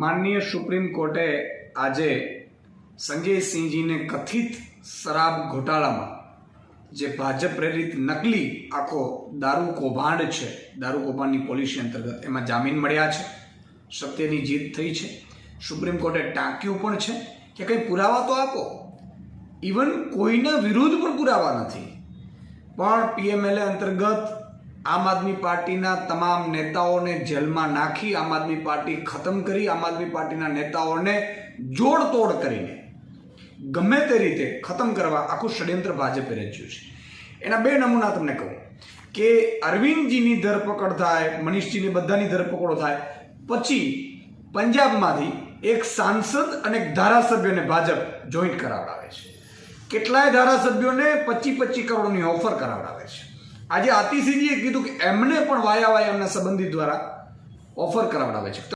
માનનીય સુપ્રીમ કોર્ટે આજે સંજય સિંહજીને કથિત શરાબ ઘોટાળામાં જે ભાજપ પ્રેરિત નકલી આખો દારૂ કૌભાંડ છે, દારૂ કૌભાંડની પોલિસી અંતર્ગત એમાં જામીન મળ્યા છે, સત્યની જીત થઈ છે. સુપ્રીમ કોર્ટે ટાંક્યું પણ છે કે કંઈ પુરાવા તો આપો. ઇવન કોઈના વિરુદ્ધ પણ પુરાવા નથી, પણ પીએમએલએ અંતર્ગત આમ આદમી પાર્ટીના તમામ નેતાઓને જેલમાં નાખી, આમ આદમી પાર્ટી ખતમ કરી, આમ આદમી પાર્ટીના નેતાઓને જોડતોડ કરીને ગમે તે રીતે ખતમ કરવા આખું ષડયંત્ર ભાજપે રચ્યું છે. એના બે નમૂના તમને કહું કે અરવિંદજીની ધરપકડ થાય, મનીષજીની બધાની ધરપકડો થાય, પછી પંજાબમાંથી એક સાંસદ અને એક ધારાસભ્યને ભાજપ જોઈન્ટ કરાવડાવે છે. કેટલાય ધારાસભ્યોને 25-25 કરોડની ઓફર કરાવડાવે છે. આજે આતિશીજીએ કીધું કે એમને પણ વાયા એમના સંબંધી દ્વારા ઓફર કરાવડાવે છે.